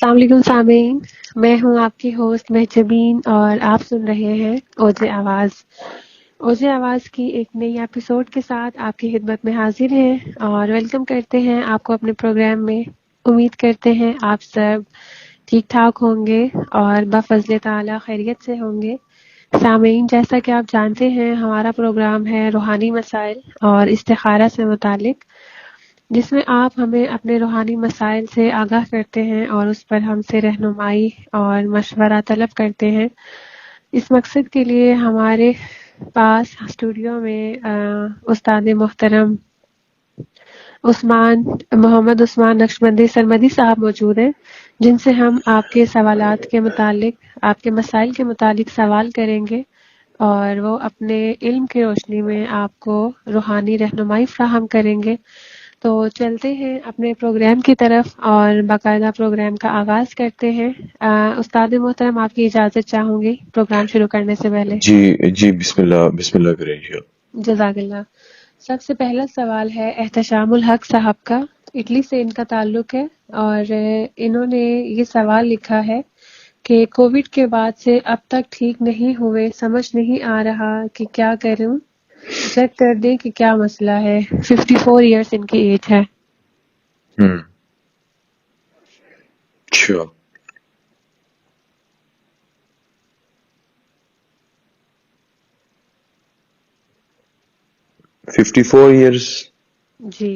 السلام علیکم سامعین، میں ہوں آپ کی ہوسٹ مہجبین اور آپ سن رہے ہیں اوجے آواز۔ اوجے آواز کی ایک نئی ایپیسوڈ کے ساتھ آپ کی خدمت میں حاضر ہیں اور ویلکم کرتے ہیں آپ کو اپنے پروگرام میں۔ امید کرتے ہیں آپ سب ٹھیک ٹھاک ہوں گے اور بفضل تعالی خیریت سے ہوں گے۔ سامعین، جیسا کہ آپ جانتے ہیں ہمارا پروگرام ہے روحانی مسائل اور استخارہ سے متعلق، جس میں آپ ہمیں اپنے روحانی مسائل سے آگاہ کرتے ہیں اور اس پر ہم سے رہنمائی اور مشورہ طلب کرتے ہیں۔ اس مقصد کے لیے ہمارے پاس اسٹوڈیو میں استاد محترم محمد عثمان نقشبندی سرمدی صاحب موجود ہیں، جن سے ہم آپ کے سوالات کے متعلق، آپ کے مسائل کے متعلق سوال کریں گے اور وہ اپنے علم کی روشنی میں آپ کو روحانی رہنمائی فراہم کریں گے۔ تو چلتے ہیں اپنے پروگرام کی طرف اور باقاعدہ پروگرام کا آغاز کرتے ہیں۔ استاد محترم، آپ کی اجازت چاہوں گی پروگرام شروع کرنے سے پہلے۔ جی بسم اللہ کریں جی۔ جزاک اللہ۔ سب سے پہلا سوال ہے احتشام الحق صاحب کا، اٹلی سے ان کا تعلق ہے اور انہوں نے یہ سوال لکھا ہے کہ کووڈ کے بعد سے اب تک ٹھیک نہیں ہوئے، سمجھ نہیں آ رہا کہ کیا کروں، چیک کر دیں کہ کیا مسئلہ ہے۔ 54 ایئرس ان کی ایج ہے۔ اچھا، 54 ایئرس۔ جی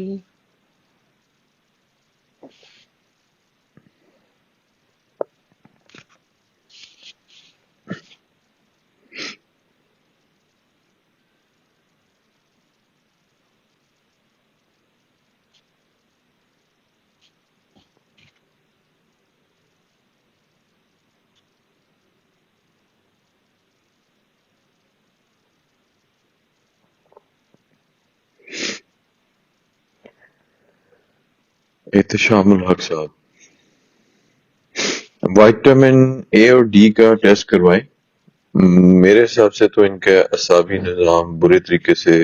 احتشام الحق صاحب، وائٹامن اے اور ڈی کا ٹیسٹ کروائیں۔ میرے حساب سے تو ان کا اعصابی نظام برے طریقے سے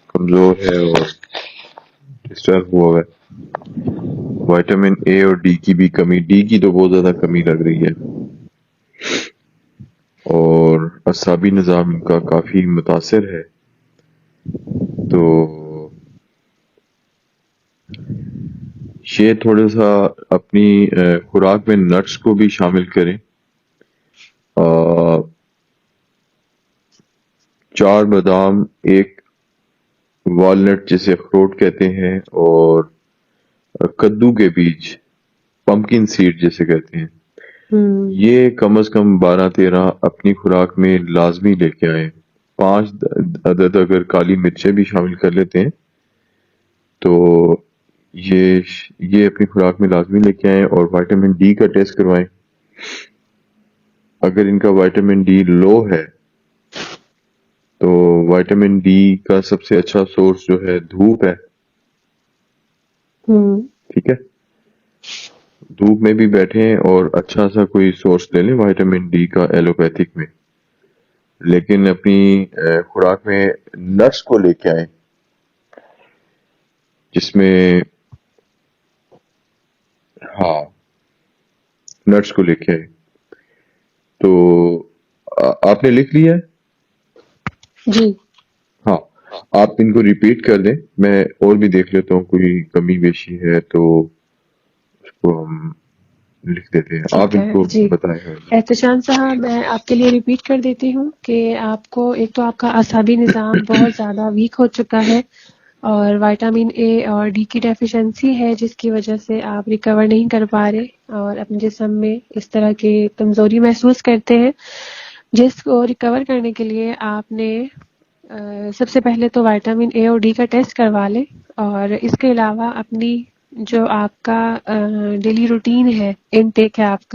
کمزور ہے اور ڈسٹرب ہوا ہے۔ وائٹامن اے اور ڈی کی بھی کمی، ڈی کی تو بہت زیادہ کمی لگ رہی ہے، اور اعصابی نظام ان کا کافی متاثر ہے۔ تو یہ تھوڑا سا اپنی خوراک میں نٹس کو بھی شامل کریں۔ 4 بادام، 1 والنٹ جسے اخروٹ کہتے ہیں، اور کدو کے بیج، پمکن سیڈ جسے کہتے ہیں، یہ کم از کم 12-13 اپنی خوراک میں لازمی لے کے آئیں۔ 5 عدد اگر کالی مرچیں بھی شامل کر لیتے ہیں تو یہ اپنی خوراک میں لازمی لے کے آئیں، اور وائٹامن ڈی کا ٹیسٹ کروائیں۔ اگر ان کا وائٹامن ڈی لو ہے تو وائٹامن ڈی کا سب سے اچھا سورس جو ہے دھوپ ہے۔ ٹھیک ہے، دھوپ میں بھی بیٹھیں اور اچھا سا کوئی سورس لے لیں وائٹامن ڈی کا ایلوپیتھک میں، لیکن اپنی خوراک میں نٹس کو لے کے آئیں، جس میں نٹس کو لے کے آئیں۔ تو آپ نے لکھ لیا ہے؟ جی ہاں، آپ ان کو ریپیٹ کر دیں، میں اور بھی دیکھ لیتا ہوں کوئی کمی بیشی ہے تو اس کو ہم لکھ دیتے ہیں۔ آپ ان کو جی بتائیں۔ احتشام صاحب، میں آپ کے لیے ریپیٹ کر دیتی ہوں کہ آپ کو ایک تو آپ کا اعصابی نظام بہت زیادہ ویک ہو چکا ہے اور وائٹامن اے اور ڈی کی ڈیفیشنسی ہے، جس کی وجہ سے آپ ریکور نہیں کر پا رہے اور اپنے جسم میں اس طرح کی کمزوری محسوس کرتے ہیں، جس کو ریکور کرنے کے لیے آپ نے سب سے پہلے تو وائٹامن اے اور ڈی کا ٹیسٹ کروا لیں، اور اس کے علاوہ اپنی جو آپ کا ڈیلی روٹین ہے، انٹیک ہے آپ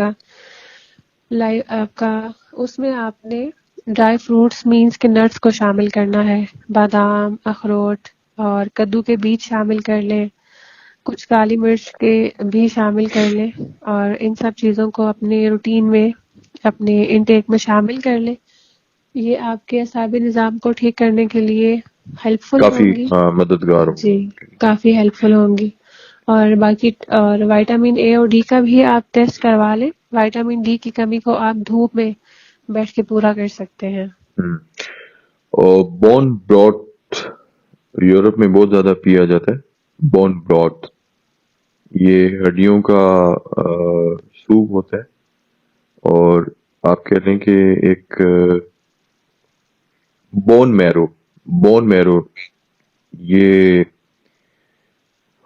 کا اس میں آپ نے ڈرائی فروٹس مینز کے نٹس کو شامل کرنا ہے۔ بادام، اخروٹ اور کدو کے بیج شامل کر لیں، کچھ کالی مرچ کے بھی شامل کر لیں، اور ان سب چیزوں کو اپنے روٹین میں، اپنے انٹیک میں شامل کر لیں۔ یہ آپ کے اعصابی نظام کو ٹھیک کرنے کے لیے ہیلپ فل کافی ہوں گی، مددگار جی ہوگا۔ کافی ہیلپ فل ہوں گی۔ اور باقی اور وائٹامن اے اور ڈی کا بھی آپ ٹیسٹ کروا لیں. وائٹامن ڈی کی کمی کو آپ دھوپ میں بیٹھ کے پورا کر سکتے ہیں. اور بون براٹ یورپ میں بہت زیادہ پیا جاتا ہے. بون براٹ یہ ہڈیوں کا سوپ ہوتا ہے، اور آپ کہہ لیں کہ ایک بون میرو یہ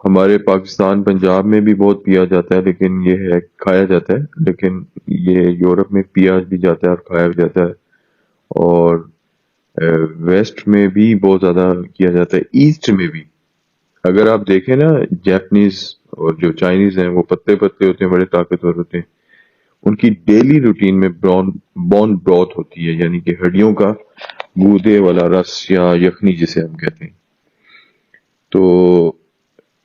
ہمارے پاکستان پنجاب میں بھی بہت پیا جاتا ہے، لیکن یہ ہے کھایا جاتا ہے، لیکن یہ یورپ میں پیا بھی جاتا ہے اور کھایا بھی جاتا ہے، اور ویسٹ میں بھی بہت زیادہ کیا جاتا ہے، ایسٹ میں بھی. اگر آپ دیکھیں نا، جیپنیز اور جو چائنیز ہیں وہ پتلے پتلے ہوتے ہیں، بڑے طاقتور ہوتے ہیں. ان کی ڈیلی روٹین میں بون براٹ ہوتی ہے، یعنی کہ ہڈیوں کا گودے والا رس یا یخنی جسے ہم کہتے ہیں. تو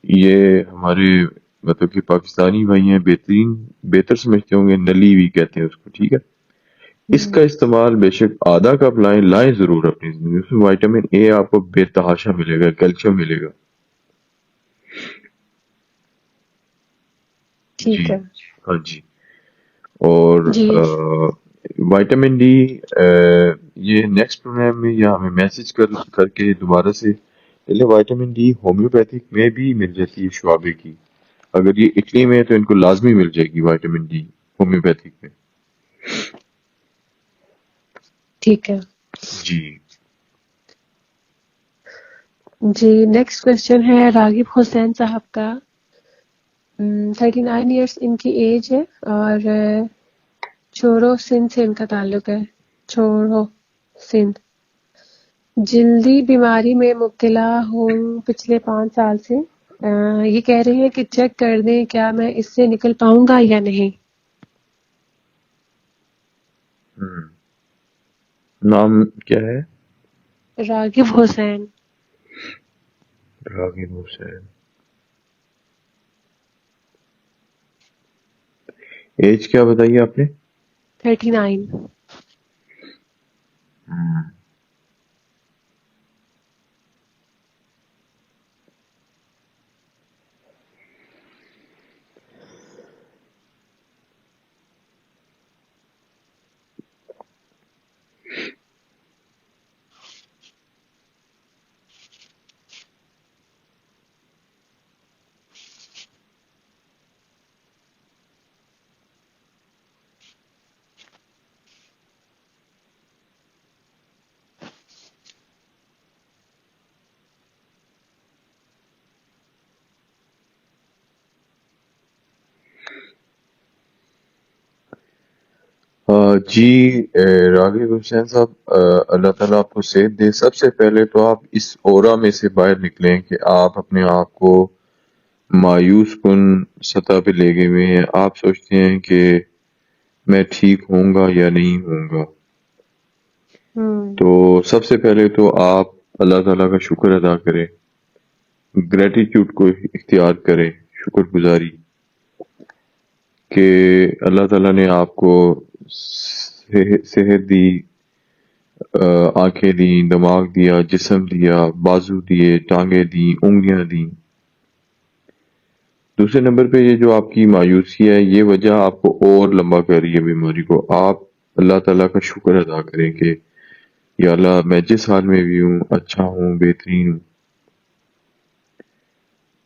یہ ہمارے مطلب کہ پاکستانی بھائی ہیں بہتر سمجھتے ہوں گے، نلی بھی کہتے ہیں اس کو. ٹھیک ہے، اس کا استعمال بے شک آدھا کپ لائیں ضرور اپنی زندگی. اس میں وائٹامن اے آپ کو بے تحاشا ملے گا، کیلشیم ملے گا. ٹھیک جی ہے ہاں جی. اور جی. وائٹامن ڈی یہ نیکسٹ پروگرام میں یا ہمیں میسج کر کے دوبارہ سے پہلے. وائٹامن ڈی ہومیوپیتھک میں بھی مل جاتی ہے شعبے کی. اگر یہ اٹلی میں ہے تو ان کو لازمی مل جائے گی وائٹامن ڈی ہومیوپیتھک میں. ٹھیک ہے جی جی. نیکسٹ کوشچن ہے راغب حسین صاحب کا. 39 ایئرس ان کی ایج ہے، اور چھوڑو سندھ سے ان کا تعلق ہے. چھوڑو سندھ. جلدی بیماری میں مبتلا ہوں پچھلے 5 سال سے. یہ کہہ رہے ہیں کہ چیک کر دیں کیا میں اس سے نکل پاؤں گا یا نہیں. نام کیا ہے؟ راغب حسین. راغب حسین. ایج کیا بتائیے آپ نے؟ 39. جی راغب حسین صاحب، اللہ تعالیٰ آپ کو صحت دے. سب سے پہلے تو آپ اس اورا میں سے باہر نکلیں کہ آپ اپنے آپ کو مایوس کن سطح پہ لے گئے ہوئے ہیں. آپ سوچتے ہیں کہ میں ٹھیک ہوں گا یا نہیں ہوں گا. تو سب سے پہلے تو آپ اللہ تعالیٰ کا شکر ادا کریں، گریٹیٹیوڈ کو اختیار کریں، شکر گزاری کہ اللہ تعالیٰ نے آپ کو صحت دی، آنکھیں دیں، دماغ دیا، جسم دیا، بازو دیے، ٹانگیں دیں، انگلیاں دیں. دوسرے نمبر پہ یہ جو آپ کی مایوسی ہے، یہ وجہ آپ کو اور لمبا کر رہی ہے بیماری کو. آپ اللہ تعالیٰ کا شکر ادا کریں کہ یا اللہ میں جس حال میں بھی ہوں اچھا ہوں، بہترین ہوں.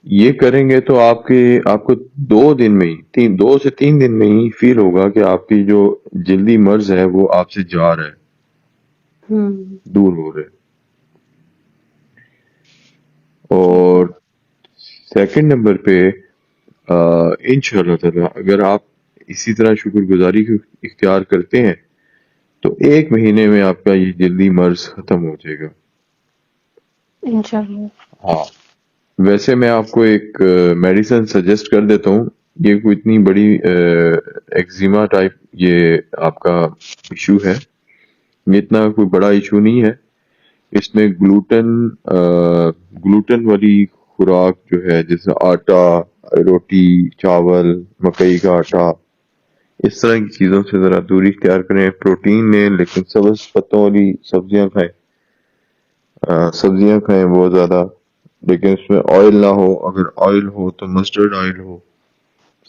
یہ کریں گے تو آپ کو 2 سے 3 دن میں ہی فیل ہوگا کہ آپ کی جو جلدی مرض ہے وہ آپ سے جا رہا ہے، دور ہو رہا ہے. اور سیکنڈ نمبر پہ انشاءاللہ تعالی اگر آپ اسی طرح شکر گزاری کو اختیار کرتے ہیں تو 1 مہینے میں آپ کا یہ جلدی مرض ختم ہو جائے گا انشاءاللہ. ہاں. ویسے میں آپ کو ایک میڈیسن سجیسٹ کر دیتا ہوں. یہ کوئی اتنی بڑی ایکزیما ٹائپ یہ آپ کا ایشو ہے، یہ اتنا کوئی بڑا ایشو نہیں ہے. اس میں گلوٹن والی خوراک جو ہے، جیسے آٹا، روٹی، چاول، مکئی کا آٹا، اس طرح کی چیزوں سے ذرا دوری اختیار کریں. پروٹین لیں لیکن سبز پتوں والی سبزیاں کھائیں، سبزیاں کھائیں بہت زیادہ. لیکن اس میں آئل نہ ہو. اگر آئل ہو تو مسٹرڈ آئل ہو,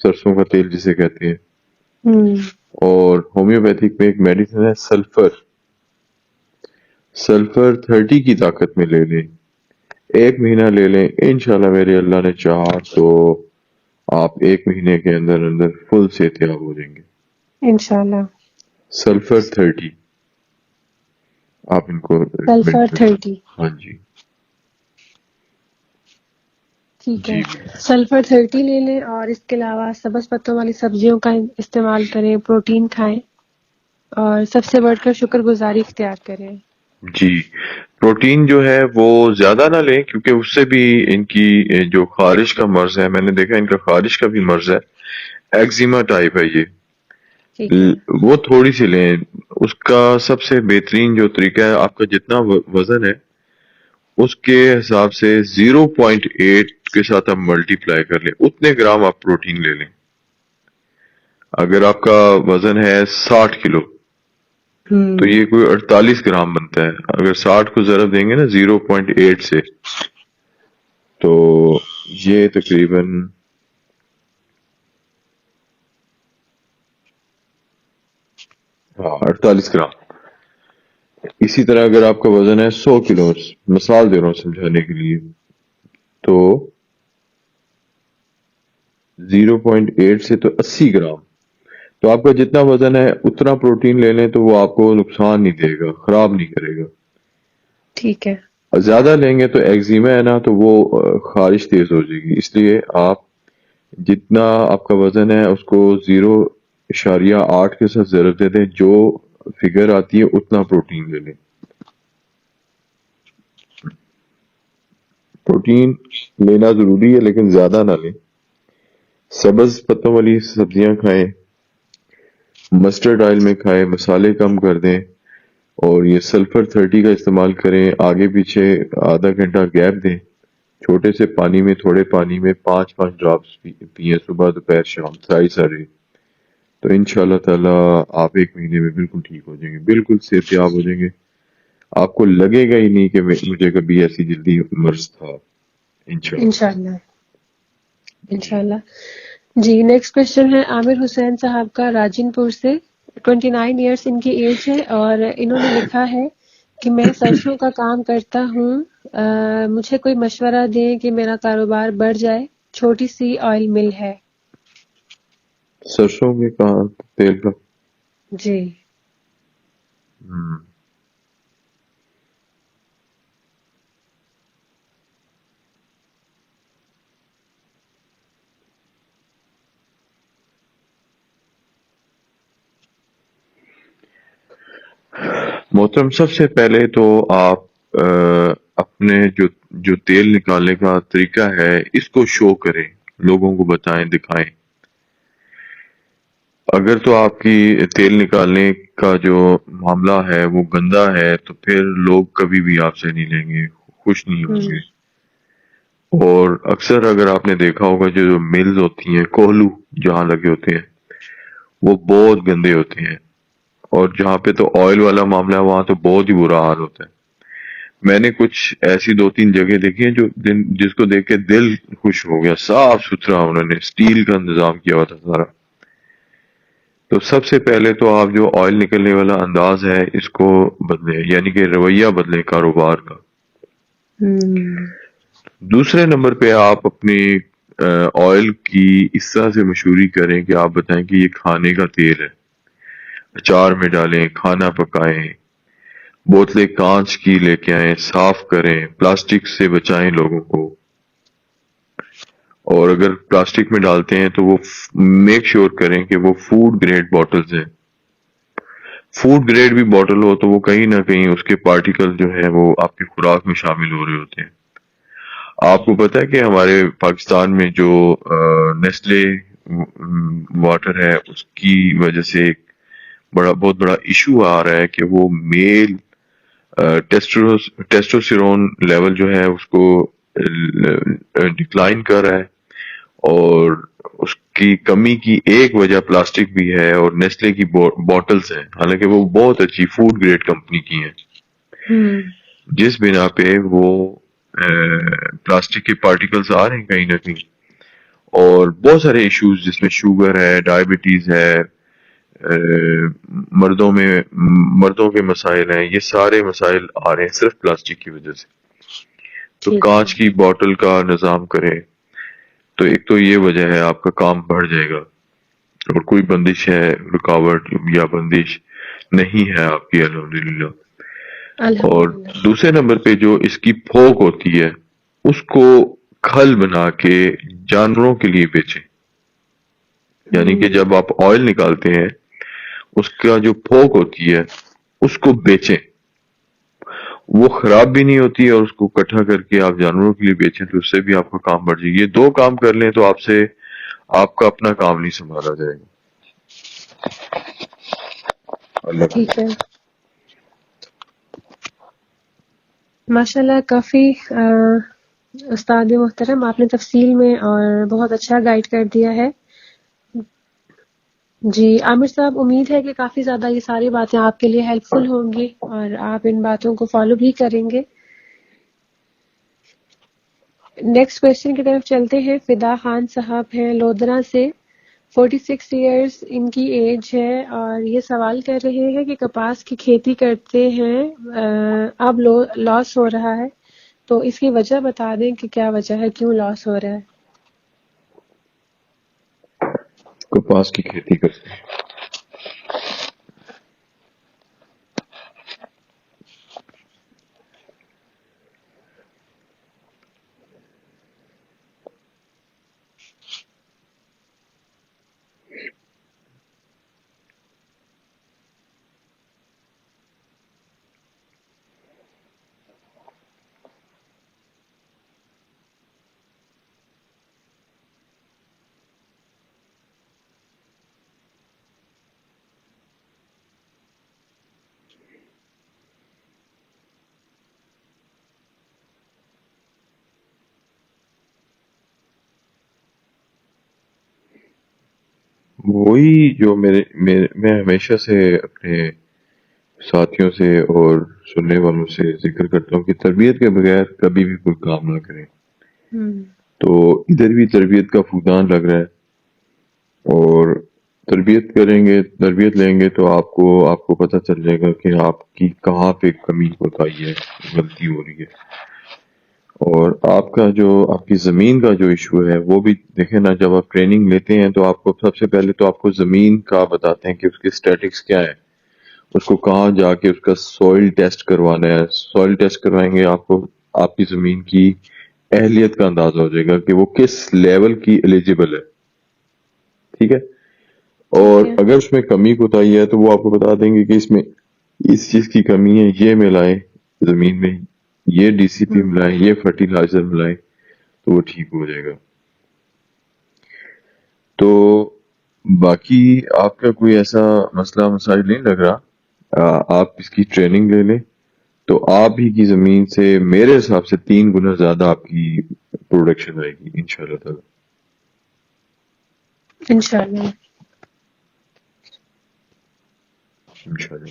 سرسوں کا تیل جسے کہتے ہیں. اور ہومیوپیتھک میں ایک میڈیسن ہے سلفر 30 کی طاقت میں لے لیں, 1 مہینہ لے لیں, انشاءاللہ میرے اللہ نے چاہا تو آپ 1 مہینے کے اندر اندر فل صحتیاب ہو جائیں گے انشاءاللہ. سلفر 30 آپ ان کو سلفر 30. ہاں جی ٹھیک ہے, سلفر 30 لے لیں, اور اس کے علاوہ سبز پتوں والی سبزیوں کا استعمال کریں, پروٹین کھائیں, اور سب سے بڑھ کر شکر گزاری اختیار کریں. جی. پروٹین جو ہے وہ زیادہ نہ لیں, کیونکہ اس سے بھی ان کی جو خارش کا مرض ہے, میں نے دیکھا ان کا خارش کا بھی مرض ہے, ایگزیما ٹائپ ہے یہ, وہ تھوڑی سی لیں. اس کا سب سے بہترین جو طریقہ ہے, آپ کا جتنا وزن ہے اس کے حساب سے 0.8 کے ساتھ آپ ملٹی پلائی کر لیں, اتنے گرام آپ پروٹین لے لیں. اگر آپ کا وزن ہے 60 کلو تو یہ کوئی 48 گرام بنتا ہے. اگر 60 کو ضرب دیں گے نا 0.8 سے, تو یہ تقریباً 48 گرام. اسی طرح اگر آپ کا وزن ہے 100 کلو, مثال دے رہا ہوں سمجھانے کے لیے, تو 0.8 سے تو 80 گرام. تو آپ کا جتنا وزن ہے اتنا پروٹین لے لیں, تو وہ آپ کو نقصان نہیں دے گا, خراب نہیں کرے گا. ٹھیک ہے. زیادہ لیں گے تو ایگزیما ہے نا, تو وہ خارش تیز ہو جائے گی. اس لیے آپ جتنا آپ کا وزن ہے اس کو 0.8 کے ساتھ ضرب دے دیں, جو فگر آتی ہے اتنا پروٹین لے لیں. پروٹین لینا ضروری ہے لیکن زیادہ نہ لیں. سبز پتوں والی سبزیاں کھائیں, مسٹرڈ آئل میں کھائیں, مسالے کم کر دیں, اور یہ سلفر 30 کا استعمال کریں. آگے پیچھے آدھا گھنٹہ گیپ دیں, چھوٹے سے پانی میں, تھوڑے پانی میں 5 ڈراپس پیئیں, صبح دوپہر شام ساری. تو انشاءاللہ تعالی آپ 1 مہینے میں بالکل ٹھیک ہو جائیں گے, بالکل صحتیاب ہو جائیں گے. آپ کو لگے گا ہی نہیں کہ مجھے کبھی ایسی جلدی مرض تھا. انشاءاللہ. جی, نیکسٹ کوشچن ہے عامر حسین صاحب کا, راجن پور سے. 29 ایئرس ان کی ایج ہے, اور انہوں نے لکھا ہے کہ میں سرسوں کا کام کرتا ہوں, مجھے کوئی مشورہ دیں کہ میرا کاروبار بڑھ جائے, چھوٹی سی آئل مل ہے. سرسوں کے کہاں تیل کا؟ جی. محترم, سب سے پہلے تو آپ اپنے جو تیل نکالنے کا طریقہ ہے اس کو شو کریں, لوگوں کو بتائیں, دکھائیں. اگر تو آپ کی تیل نکالنے کا جو معاملہ ہے وہ گندا ہے, تو پھر لوگ کبھی بھی آپ سے نہیں لیں گے, خوش نہیں ہوں گے. اور اکثر اگر آپ نے دیکھا ہوگا جو ملز ہوتی ہیں, کوہلو جہاں لگے ہوتے ہیں, وہ بہت گندے ہوتے ہیں. اور جہاں پہ تو آئل والا معاملہ ہے وہاں تو بہت ہی برا حال ہوتا ہے. میں نے کچھ ایسی 2-3 جگہ دیکھی ہیں جس کو دیکھ کے دل خوش ہو گیا, صاف ستھرا, انہوں نے اسٹیل کا انتظام کیا ہوا تھا سارا. تو سب سے پہلے تو آپ جو آئل نکلنے والا انداز ہے اس کو بدلیں, یعنی کہ رویہ بدلیں کاروبار کا. دوسرے نمبر پہ آپ اپنی آئل کی اس طرح سے مشہوری کریں کہ آپ بتائیں کہ یہ کھانے کا تیل ہے, اچار میں ڈالیں, کھانا پکائیں, بوتلیں کانچ کی لے کے آئیں, صاف کریں, پلاسٹک سے بچائیں لوگوں کو. اور اگر پلاسٹک میں ڈالتے ہیں تو وہ میک شیور کریں کہ وہ فوڈ گریڈ بوٹلز ہیں. فوڈ گریڈ بھی بوٹل ہو تو وہ کہیں نہ کہیں اس کے پارٹیکل جو ہے وہ آپ کی خوراک میں شامل ہو رہے ہوتے ہیں. آپ کو پتہ ہے کہ ہمارے پاکستان میں جو نیسلے واٹر ہے اس کی وجہ سے ایک بہت بڑا ایشو آ رہا ہے کہ وہ میل ٹیسٹوسٹیرون لیول جو ہے اس کو ڈکلائن کر رہا ہے, اور اس کی کمی کی ایک وجہ پلاسٹک بھی ہے اور نیسلے کی بوٹلز ہیں, حالانکہ وہ بہت اچھی فوڈ گریڈ کمپنی کی ہیں. جس بنا پہ وہ پلاسٹک کے پارٹیکلز آ رہے ہیں کہیں نہ کہیں، اور بہت سارے ایشوز جس میں شوگر ہے، ڈائبٹیز ہے، مردوں کے مسائل ہیں، یہ سارے مسائل آ رہے ہیں صرف پلاسٹک کی وجہ سے. تو ٹھیک ہے. کانچ کی بوٹل کا نظام کریں تو ایک تو یہ وجہ ہے آپ کا کام بڑھ جائے گا، اور کوئی بندش ہے، رکاوٹ یا بندش نہیں ہے آپ کی الحمدللہ. اور الحمدللہ. دوسرے نمبر پہ جو اس کی پھوک ہوتی ہے اس کو کھل بنا کے جانوروں کے لیے بیچیں. یعنی کہ جب آپ آئل نکالتے ہیں اس کا جو پھوک ہوتی ہے اس کو بیچیں، وہ خراب بھی نہیں ہوتی، اور اس کو اکٹھا کر کے آپ جانوروں کے لیے بیچیں تو اس سے بھی آپ کا کام بڑھ جائے. یہ دو کام کر لیں تو آپ کا اپنا کام نہیں سنبھالا جائے گا. اللہ ٹھیک ہے. ماشاءاللہ کافی استاد محترم، آپ نے تفصیل میں اور بہت اچھا گائیڈ کر دیا ہے. جی عامر صاحب، امید ہے کہ کافی زیادہ یہ ساری باتیں آپ کے لیے ہیلپ فل ہوں گی اور آپ ان باتوں کو فالو بھی کریں گے. نیکسٹ کویشچن کی طرف چلتے ہیں. فدا خان صاحب ہیں لودھرا سے، 46 ایئرس ان کی ایج ہے، اور یہ سوال کر رہے ہیں کہ کپاس کی کھیتی کرتے ہیں، اب لاس ہو رہا ہے، تو اس کی وجہ بتا دیں کہ کیا وجہ ہے، کیوں لاس ہو رہا ہے. کپاس کی کھیتی کرتے ہیں. وہی جو میں ہمیشہ سے اپنے ساتھیوں سے اور سننے والوں سے ذکر کرتا ہوں کہ تربیت کے بغیر کبھی بھی کوئی کام نہ کریں. تو ادھر بھی تربیت کا فقدان لگ رہا ہے، اور تربیت لیں گے تو آپ کو پتہ چل جائے گا کہ آپ کی کہاں پہ کمی کوتاہی ہے، غلطی ہو رہی ہے. اور آپ کی زمین کا جو ایشو ہے وہ بھی دیکھیں نا. جب آپ ٹریننگ لیتے ہیں تو آپ کو سب سے پہلے تو آپ کو زمین کا بتاتے ہیں کہ اس کے اسٹیٹکس کیا ہے، اس کو کہاں جا کے اس کا سوئل ٹیسٹ کروانا ہے. سوئل ٹیسٹ کروائیں گے آپ کو آپ کی زمین کی اہلیت کا اندازہ ہو جائے گا کہ وہ کس لیول کی ایلیجیبل ہے. ٹھیک ہے. اور ٹھیک ہے. اگر اس میں کمی کوتاہی ہے تو وہ آپ کو بتا دیں گے کہ اس میں اس چیز کی کمی ہے، یہ ملائیں زمین میں، یہ ڈی سی پی ملائیں، یہ فرٹیلائزر ملائیں، تو وہ ٹھیک ہو جائے گا. تو باقی آپ کا کوئی ایسا مسئلہ مسائل نہیں لگ رہا. آپ اس کی ٹریننگ لے لیں تو آپ ہی کی زمین سے میرے حساب سے 3 گنا زیادہ آپ کی پروڈکشن آئے گی انشاءاللہ تعالی. انشاءاللہ. انشاءاللہ.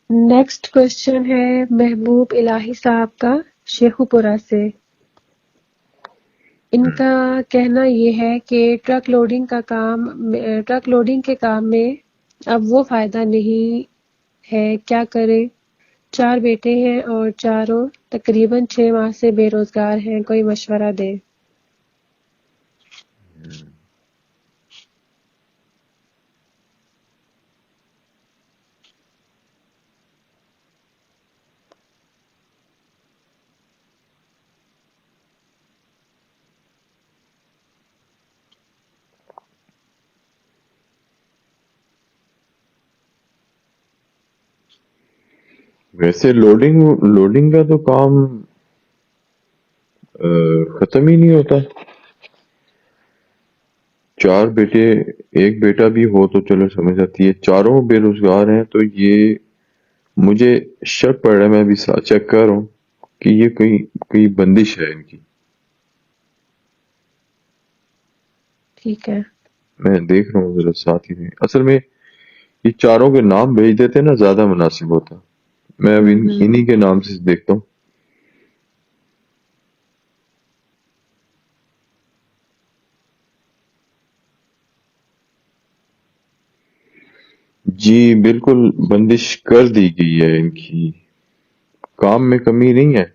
نیکسٹ کوشچن ہے محبوب الہی صاحب کا، شیخو پورہ سے. ان کا کہنا یہ ہے کہ ٹرک لوڈنگ کے کام میں اب وہ فائدہ نہیں ہے، کیا کرے؟ 4 بیٹے ہیں اور چاروں تقریباً 6 ماہ سے بے روزگار ہیں، کوئی مشورہ دے. ویسے لوڈنگ کا تو کام ختم ہی نہیں ہوتا. 4 بیٹے، ایک بیٹا بھی ہو تو چلو سمجھ آتی ہے، چاروں بے روزگار ہیں تو یہ مجھے شک پڑ رہا ہے. میں ابھی چیک کر رہا ہوں کہ یہ کوئی بندش ہے ان کی. ٹھیک ہے. میں دیکھ رہا ہوں ذرا ساتھ ہی میں. اصل میں یہ چاروں کے نام بھیج دیتے نا زیادہ مناسب ہوتا. میں اب انہی کے نام سے دیکھتا ہوں. جی بالکل بندش کر دی گئی ہے ان کی. کام میں کمی نہیں ہے،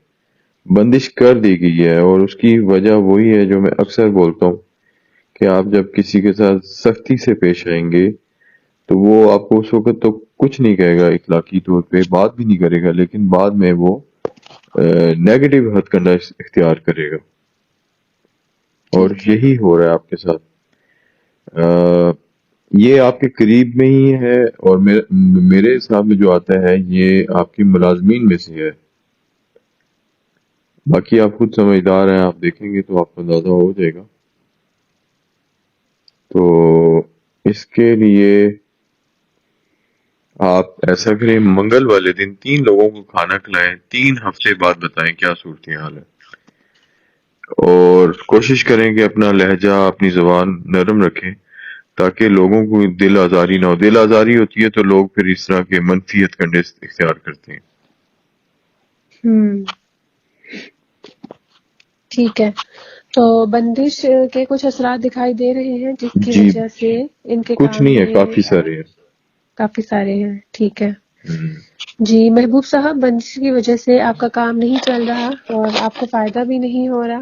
بندش کر دی گئی ہے، اور اس کی وجہ وہی ہے جو میں اکثر بولتا ہوں کہ آپ جب کسی کے ساتھ سختی سے پیش آئیں گے تو وہ آپ کو اس وقت تو کچھ نہیں کہے گا، اخلاقی طور پہ بات بھی نہیں کرے گا، لیکن بعد میں وہ نیگیٹو ہتھ کنڈا اختیار کرے گا. اور یہی ہو رہا ہے آپ کے ساتھ. یہ آپ کے قریب میں ہی ہے، اور میرے حساب میں جو آتا ہے یہ آپ کی ملازمین میں سے ہے. باقی آپ خود سمجھدار ہیں، آپ دیکھیں گے تو آپ کو اندازہ ہو جائے گا. تو اس کے لیے آپ ایسا کریں، منگل والے دن 3 لوگوں کو کھانا کھلائیں، 3 ہفتے بعد بتائیں کیا صورتحال ہے، اور کوشش کریں کہ اپنا لہجہ، اپنی زبان نرم رکھیں تاکہ لوگوں کو دل آزاری نہ ہو. دل آزاری ہوتی ہے تو لوگ پھر اس طرح کے منفی ہتھ کنڈے اختیار کرتے ہیں. ٹھیک ہے، تو بندش کے کچھ اثرات دکھائی دے رہے ہیں جس کی جی وجہ سے ان کے کچھ کام نہیں ہے، میں کافی سارے ہیں. کافی سارے ہیں. ٹھیک ہے جی محبوب صاحب، بندش کی وجہ سے آپ کا کام نہیں چل رہا اور آپ کو فائدہ بھی نہیں ہو رہا،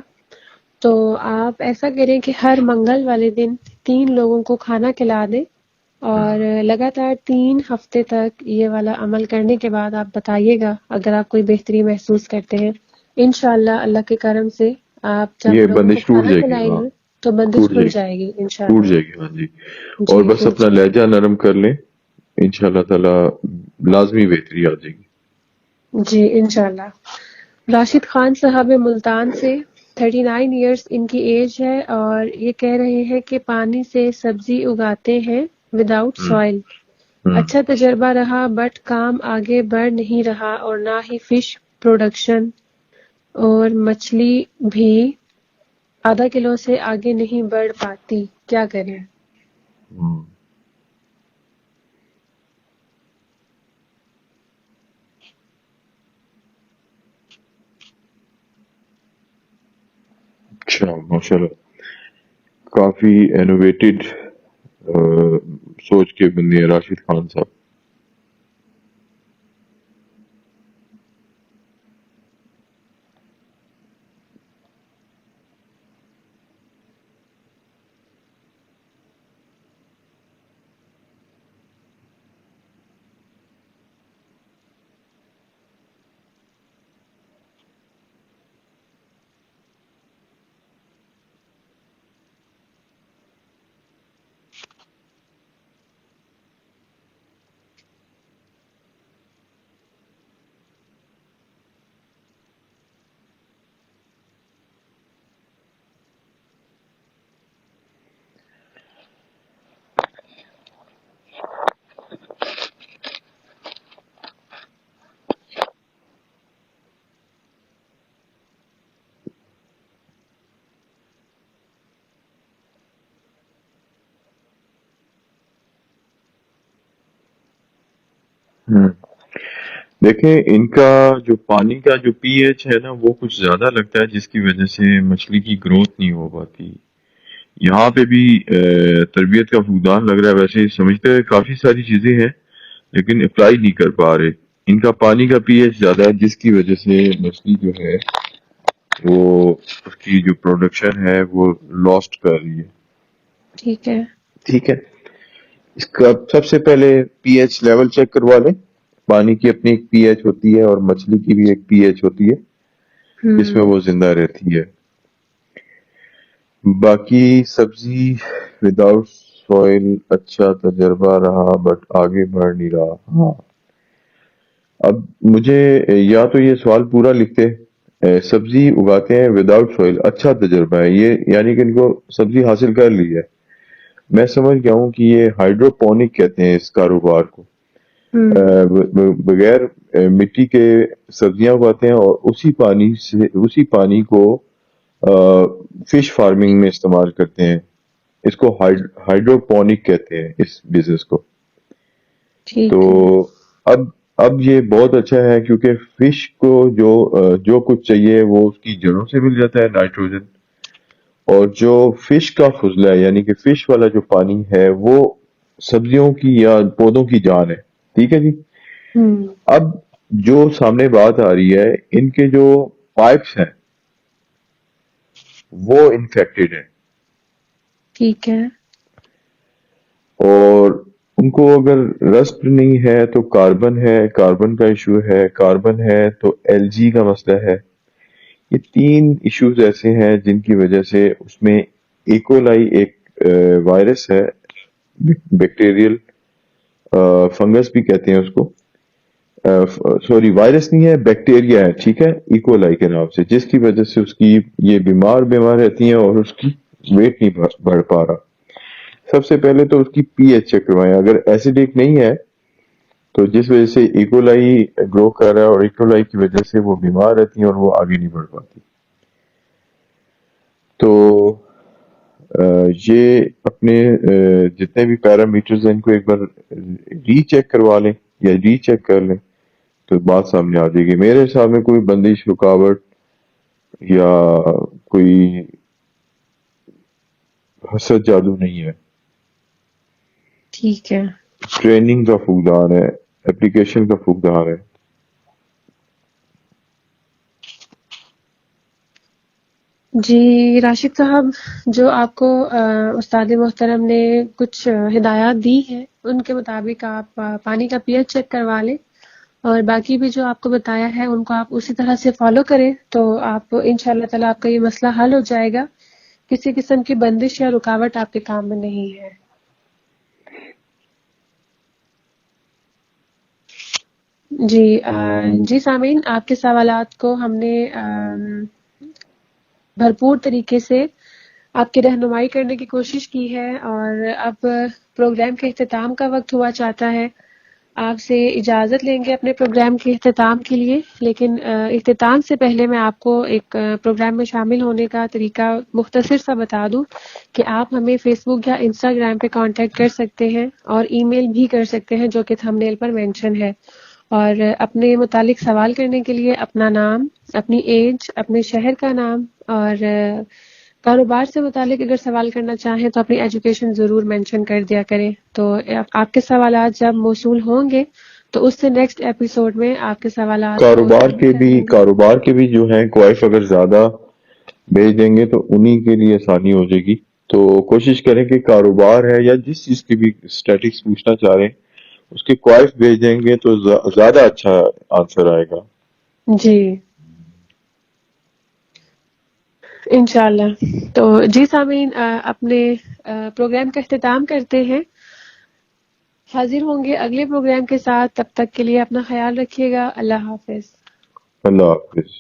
تو آپ ایسا کریں کہ ہر منگل والے دن 3 لوگوں کو کھانا کھلا دیں، اور لگاتار 3 ہفتے تک یہ والا عمل کرنے کے بعد آپ بتائیے گا اگر آپ کوئی بہتری محسوس کرتے ہیں. انشاءاللہ اللہ کے کرم سے آپ جب یہ لوگوں کو بندش ٹوٹ کھانا جائے گی. کھلائیں ہاں گے تو بندش کھل جائے گی ٹوٹ انشاءاللہ. جائے گی. ہاں جی. اور جی بس کھل اپنا جائے گی. لہجہ نرم کر لیں، انشاءاللہ تعالی لازمی بہتری آ جائے گی. جی انشاءاللہ. راشد خان صاحب ملتان سے 39 ایئرس ان کی ایج ہے، اور یہ کہہ رہے ہیں کہ پانی سے سبزی اگاتے ہیں وداؤٹ سوائل. اچھا تجربہ رہا، بٹ کام آگے بڑھ نہیں رہا، اور نہ ہی فش پروڈکشن، اور مچھلی بھی ½ کلو سے آگے نہیں بڑھ پاتی، کیا کریں؟ اچھا ماشاءاللہ، کافی انوویٹڈ سوچ کے بندے ہیں راشد خان صاحب. دیکھیں ان کا جو پانی کا جو پی ایچ ہے نا وہ کچھ زیادہ لگتا ہے، جس کی وجہ سے مچھلی کی گروتھ نہیں ہو پاتی. یہاں پہ بھی تربیت کا فقدان لگ رہا ہے. ویسے سمجھتے ہیں کافی ساری چیزیں ہیں لیکن اپلائی نہیں کر پا رہے. ان کا پانی کا پی ایچ زیادہ ہے جس کی وجہ سے مچھلی جو ہے وہ اس کی جو پروڈکشن ہے وہ لاسٹ کر رہی ہے. ٹھیک ہے، اس کا سب سے پہلے پی ایچ لیول چیک کروا لیں. پانی کی اپنی ایک پی ایچ ہوتی ہے اور مچھلی کی بھی ایک پی ایچ ہوتی ہے جس میں وہ زندہ رہتی ہے. باقی سبزی وداؤٹ سوئل اچھا تجربہ رہا بٹ آگے بڑھ نہیں رہا. ہاں اب مجھے یا تو یہ سوال پورا لکھتے، سبزی اگاتے ہیں وداؤٹ سوئل اچھا تجربہ ہے، یہ یعنی کہ ان کو سبزی حاصل کر لی ہے. میں سمجھ گیا ہوں کہ یہ ہائیڈروپونک کہتے ہیں اس کاروبار کو. بغیر مٹی کے سبزیاں اگاتے ہیں اور اسی پانی کو فش فارمنگ میں استعمال کرتے ہیں. اس کو ہائیڈروپونک کہتے ہیں اس بزنس کو. تو اب اب یہ بہت اچھا ہے کیونکہ فش کو جو کچھ چاہیے وہ اس کی جڑوں سے مل جاتا ہے نائٹروجن، اور جو فش کا فضلہ ہے یعنی کہ فش والا جو پانی ہے وہ سبزیوں کی یا پودوں کی جان ہے. ٹھیک ہے جی. اب جو سامنے بات آ رہی ہے، ان کے جو پائپس ہیں وہ انفیکٹڈ ہیں، ٹھیک ہے. اور ان کو اگر رسٹ نہیں ہے تو کاربن ہے، کاربن کا ایشو ہے، کاربن ہے تو ایل جی کا مسئلہ ہے. یہ 3 ایشوز ایسے ہیں جن کی وجہ سے اس میں ایکولائی ایک وائرس ہے، بیکٹیریل فنگس بھی کہتے ہیں اس کو، سوری وائرس نہیں ہے، بیکٹیریا ہے. ٹھیک ہے، ایکولائی کے نام سے، جس کی وجہ سے اس کی یہ بیمار رہتی ہیں اور اس کی ویٹ نہیں بڑھ پا رہا. سب سے پہلے تو اس کی پی ایچ چیک کروائیں. اگر ایسیڈک نہیں ہے تو جس وجہ سے ایکولائی گرو کر رہا ہے اور ایکولائی کی وجہ سے وہ بیمار رہتی ہیں اور وہ آگے نہیں بڑھ پاتی. تو یہ اپنے جتنے بھی پیرامیٹرز ہیں ان کو ایک بار ری چیک کروا لیں یا ری چیک کر لیں تو بات سامنے آ جائے گی. میرے حساب میں کوئی بندش، رکاوٹ یا کوئی حسد جادو نہیں ہے. ٹھیک ہے. ٹریننگ کا فقدان ہے، اپلیکیشن کا فقدان ہے. جی راشد صاحب، جو آپ کو استاد محترم نے کچھ ہدایات دی ہیں ان کے مطابق آپ پانی کا پی ایچ چیک کروا لیں، اور باقی بھی جو آپ کو بتایا ہے ان کو آپ اسی طرح سے فالو کریں تو آپ انشاءاللہ تعالی آپ کا یہ مسئلہ حل ہو جائے گا. کسی قسم کی بندش یا رکاوٹ آپ کے کام میں نہیں ہے. جی سامعین، آپ کے سوالات کو ہم نے بھرپور طریقے سے آپ کی رہنمائی کرنے کی کوشش کی ہے، اور اب پروگرام کے اختتام کا وقت ہوا چاہتا ہے. آپ سے اجازت لیں گے اپنے پروگرام کے اختتام کے لیے، لیکن اختتام سے پہلے میں آپ کو ایک پروگرام میں شامل ہونے کا طریقہ مختصر سا بتا دوں کہ آپ ہمیں فیس بک یا انسٹاگرام پہ کانٹیکٹ کر سکتے ہیں اور ای میل بھی کر سکتے ہیں جو کہ تھمبنیل پر مینشن ہے. اور اپنے متعلق سوال کرنے کے لیے اپنا نام، اپنی ایج، اپنے شہر کا نام، اور کاروبار سے متعلق اگر سوال کرنا چاہیں تو اپنی ایجوکیشن ضرور مینشن کر دیا کریں. تو آپ کے سوالات جب موصول ہوں گے تو اس سے نیکسٹ ایپیسوڈ میں آپ کے سوالات کاروبار کے بھی جو ہیں کوائف اگر زیادہ بھیج دیں گے تو انہی کے لیے آسانی ہو جائے گی. تو کوشش کریں کہ کاروبار ہے یا جس چیز کی بھی اسٹیٹکس پوچھنا چاہ رہے ہیں اس کے کوائف بھیج دیں گے تو زیادہ اچھا آنسر آئے گا. جی انشاءاللہ. تو جی سامعین، اپنے پروگرام کا اختتام کرتے ہیں. حاضر ہوں گے اگلے پروگرام کے ساتھ. تب تک کے لیے اپنا خیال رکھیے گا. اللہ حافظ. اللہ حافظ.